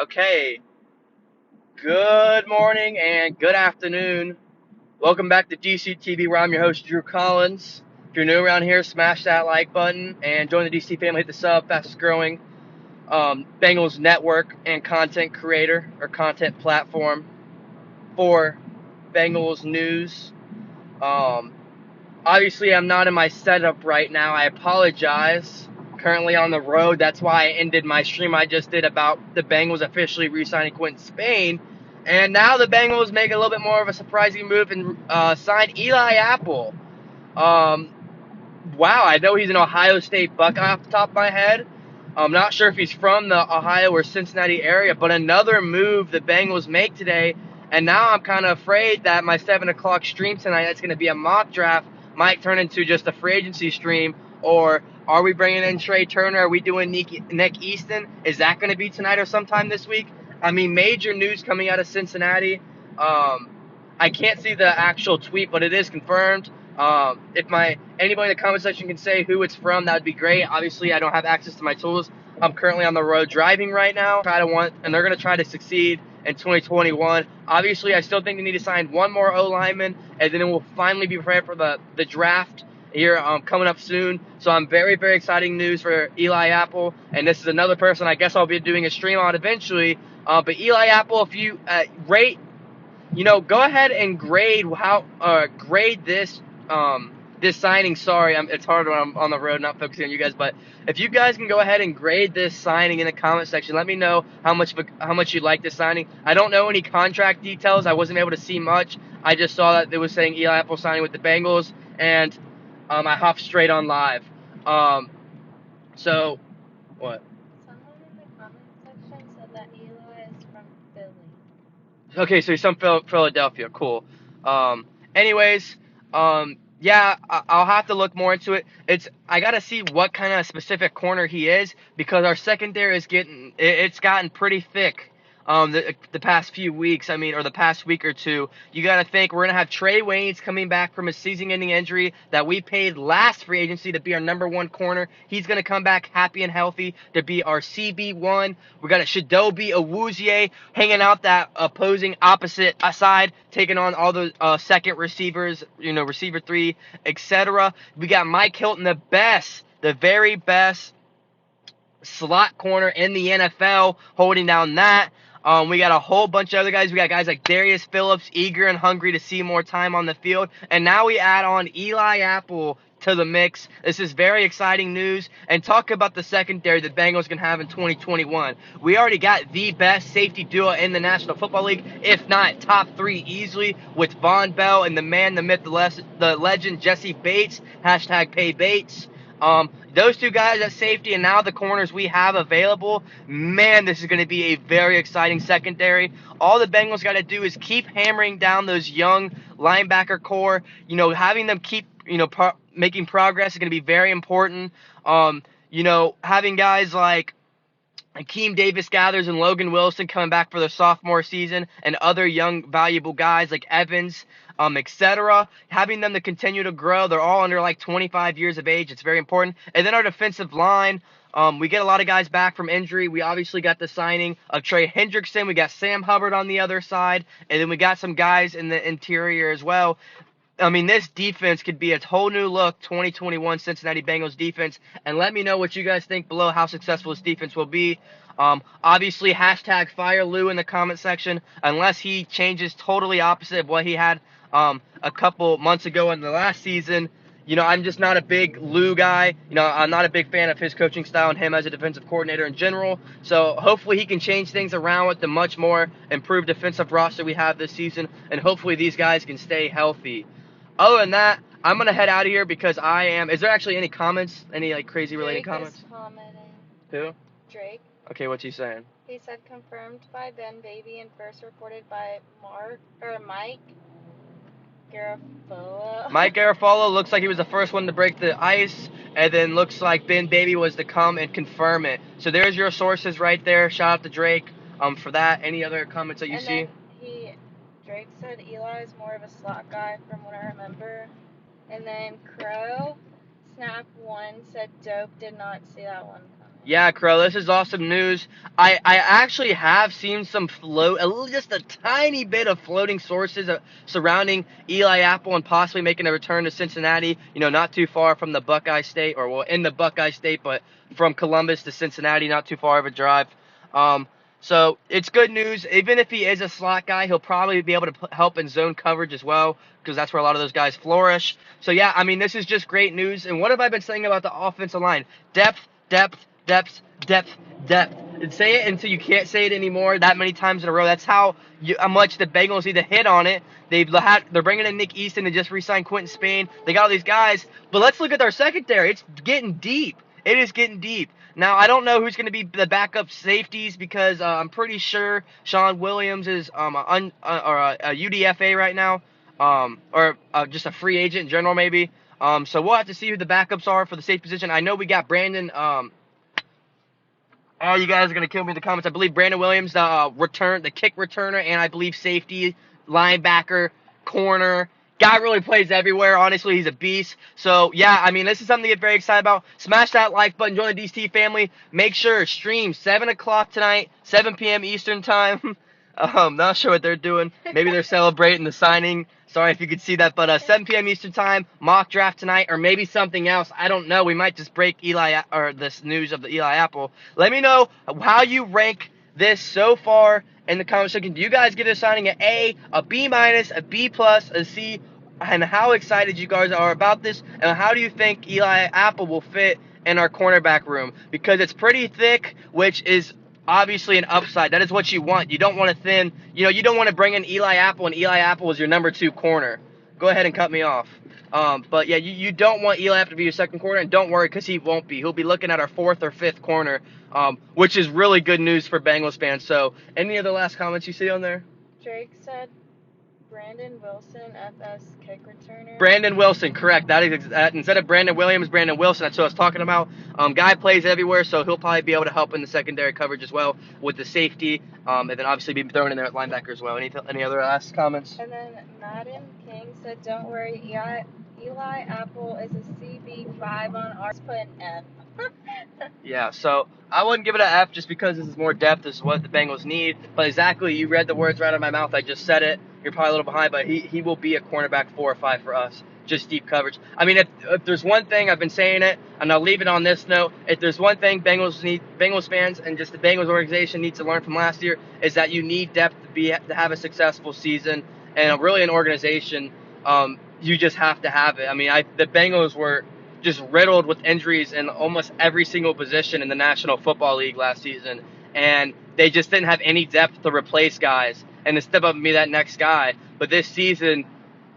Okay, good morning and good afternoon. Welcome back to DC where I'm your host, Drew Collins. If you're new around here, smash that like button and join the DC family. Hit the sub, fastest growing Bengals network and content creator or content platform for Bengals news. Um, Obviously, I'm not in my setup right now. I apologize. Currently on the road. That's why I ended my stream I just did about the Bengals officially re-signing Quentin Spain. And now the Bengals make a little bit more of a surprising move and sign Eli Apple. Um, wow, I know he's an Ohio State Buckeye off the top of my head. I'm not sure if he's from the Ohio or Cincinnati area, but another move the Bengals make today. And now I'm kind of afraid that my 7 o'clock stream tonight, that's going to be a mock draft, might turn into just a free agency stream. Or are we bringing in Trey Turner? Are we doing Nick Easton? Is that going to be tonight or sometime this week? I mean, major news coming out of Cincinnati. I can't see the actual tweet, but it is confirmed. If anybody in the comment section can say who it's from, that would be great. Obviously, I don't have access to my tools. I'm currently on the road driving right now. And they're gonna try to succeed in 2021. Obviously, I still think they need to sign one more O lineman, and then we'll finally be prepared for the draft here coming up soon. So I'm very, very exciting news for Eli Apple, and this is another person I guess I'll be doing a stream on eventually. But Eli Apple, if you rate, go ahead and grade this signing. Sorry, it's hard when I'm on the road not focusing on you guys, but if you guys can go ahead and grade this signing in the comment section, let me know how much you like this signing. I don't know any contract details. I wasn't able to see much. I just saw that it was saying Eli Apple signing with the Bengals, and I hopped straight on live. So what? Someone in the comment section said that Eli is from Philly. Okay, so he's from Philadelphia. Cool. Anyways, yeah, I'll have to look more into it. I gotta see what kind of specific corner he is because our secondary it's gotten pretty thick. The past few weeks, or the past week or two, you gotta think we're gonna have Trey Waynes coming back from a season-ending injury that we paid last free agency to be our number one corner. He's gonna come back happy and healthy to be our CB1. We got a Shadobi Awuzie hanging out that opposing opposite side, taking on all the second receivers, receiver 3, etc. We got Mike Hilton, the very best slot corner in the NFL, holding down that. We got a whole bunch of other guys. We got guys like Darius Phillips, eager and hungry to see more time on the field. And now we add on Eli Apple to the mix. This is very exciting news. And talk about the secondary the Bengals can have in 2021. We already got the best safety duo in the National Football League, if not top 3 easily, with Von Bell and the man, the myth, the legend, Jesse Bates. Hashtag pay Bates. Those two guys at safety and now the corners we have available, man, this is going to be a very exciting secondary. All the Bengals got to do is keep hammering down those young linebacker core. Having them keep, making progress is going to be very important. Having guys like Akeem Davis-Gathers and Logan Wilson coming back for their sophomore season, and other young, valuable guys like Evans, etc. Having them to continue to grow. They're all under like 25 years of age. It's very important. And then our defensive line, we get a lot of guys back from injury. We obviously got the signing of Trey Hendrickson. We got Sam Hubbard on the other side. And then we got some guys in the interior as well. This defense could be a whole new look 2021 Cincinnati Bengals defense. And let me know what you guys think below how successful this defense will be. Obviously, hashtag fire Lou in the comment section unless he changes totally opposite of what he had a couple months ago in the last season. I'm just not a big Lou guy. I'm not a big fan of his coaching style and him as a defensive coordinator in general. So hopefully he can change things around with the much more improved defensive roster we have this season. And hopefully these guys can stay healthy. Other than that, I'm going to head out of here because is there actually any comments? Any crazy related comments? Drake is commenting. Who? Drake. Okay, what's he saying? He said confirmed by Ben Baby and first reported by Mike Garafolo. Mike Garafolo looks like he was the first one to break the ice, and then looks like Ben Baby was to come and confirm it. So there's your sources right there. Shout out to Drake for that. Any other comments that you see? Drake said Eli is more of a slot guy from what I remember. And then Crow Snap 1 said dope, did not see that one coming. Yeah, Crow, this is awesome news. I actually have seen some just a tiny bit of floating sources surrounding Eli Apple and possibly making a return to Cincinnati. You know, not too far from the Buckeye State, or well, in the Buckeye State, but from Columbus to Cincinnati, not too far of a drive. Um, so it's good news. Even if he is a slot guy, he'll probably be able to help in zone coverage as well, because that's where a lot of those guys flourish. So yeah, I mean, this is just great news. And what have I been saying about the offensive line? Depth, depth, depth, depth, depth. And say it until you can't say it anymore that many times in a row. That's how much the Bengals need to hit on it. They're bringing in Nick Easton and just re-signed Quentin Spain. They got all these guys. But let's look at their secondary. It's getting deep. It is getting deep. Now, I don't know who's going to be the backup safeties because I'm pretty sure Sean Williams is a UDFA right now, or just a free agent in general maybe. So we'll have to see who the backups are for the safe position. I know we got Brandon. Oh, you guys are gonna kill me in the comments. I believe Brandon Williams, the kick returner, and I believe safety, linebacker, corner. Guy really plays everywhere. Honestly, he's a beast. So yeah, I mean, this is something to get very excited about. Smash that like button, join the DST family. Make sure stream 7 o'clock tonight, 7 p.m. Eastern time. Not sure what they're doing. Maybe they're celebrating the signing. Sorry if you could see that, but 7 p.m. Eastern time, mock draft tonight, or maybe something else. I don't know. We might just break this news of the Eli Apple. Let me know how you rank this so far in the comment section. Do you guys get a signing an A, a B minus, a B plus, a C, and how excited you guys are about this, and how do you think Eli Apple will fit in our cornerback room? Because it's pretty thick, which is obviously an upside. That is what you want. You don't want to you don't want to bring in Eli Apple and Eli Apple is your number 2 corner. Go ahead and cut me off. But yeah, you don't want Eli Apple to be your second corner, and don't worry because he won't be. He'll be looking at our 4th or 5th corner, which is really good news for Bengals fans. So any other last comments you see on there? Drake said Brandon Wilson, FS kick returner. Brandon Wilson, correct. That is instead of Brandon Williams, Brandon Wilson. That's what I was talking about. Guy plays everywhere, so he'll probably be able to help in the secondary coverage as well with the safety, and then obviously be thrown in there at linebacker as well. Any other last comments? And then Madden King said, "Don't worry, Eli Apple is a CB5 on ours. Put an F." Yeah, so I wouldn't give it an F just because this is more depth. This is what the Bengals need. But exactly, you read the words right out of my mouth. I just said it. You're probably a little behind, but he will be a cornerback 4 or 5 for us. Just deep coverage. I mean, if there's one thing, I've been saying it, and I'll leave it on this note. If there's one thing Bengals fans and just the Bengals organization needs to learn from last year, is that you need depth to have a successful season, and really an organization. You just have to have it. I mean, the Bengals were just riddled with injuries in almost every single position in the National Football League last season, and they just didn't have any depth to replace guys and to step up and be that next guy. But this season,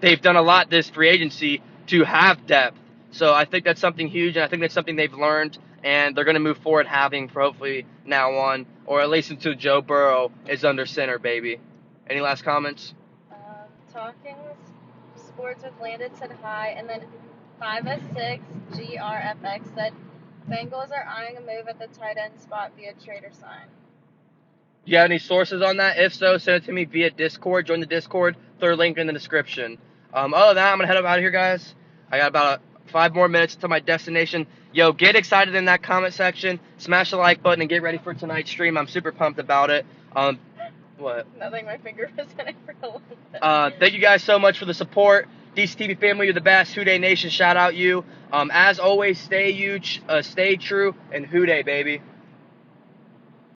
they've done a lot this free agency to have depth. So I think that's something huge, and I think that's something they've learned, and they're going to move forward having for hopefully now on, or at least until Joe Burrow is under center, baby. Any last comments? Talking Sports with Landon said hi, and then 5S6 GRFX said Bengals are eyeing a move at the tight end spot via trade or sign. Do you have any sources on that? If so, send it to me via Discord. Join the Discord. Third link in the description. Other than that, I'm going to head up out of here, guys. I got about 5 more minutes to my destination. Yo, get excited in that comment section. Smash the like button and get ready for tonight's stream. I'm super pumped about it. What? Nothing, my finger was in it for a little bit. Thank you guys so much for the support. DCTV family, you're the best. Houday Nation, shout out you. As always, stay huge, stay true, and Houday, baby.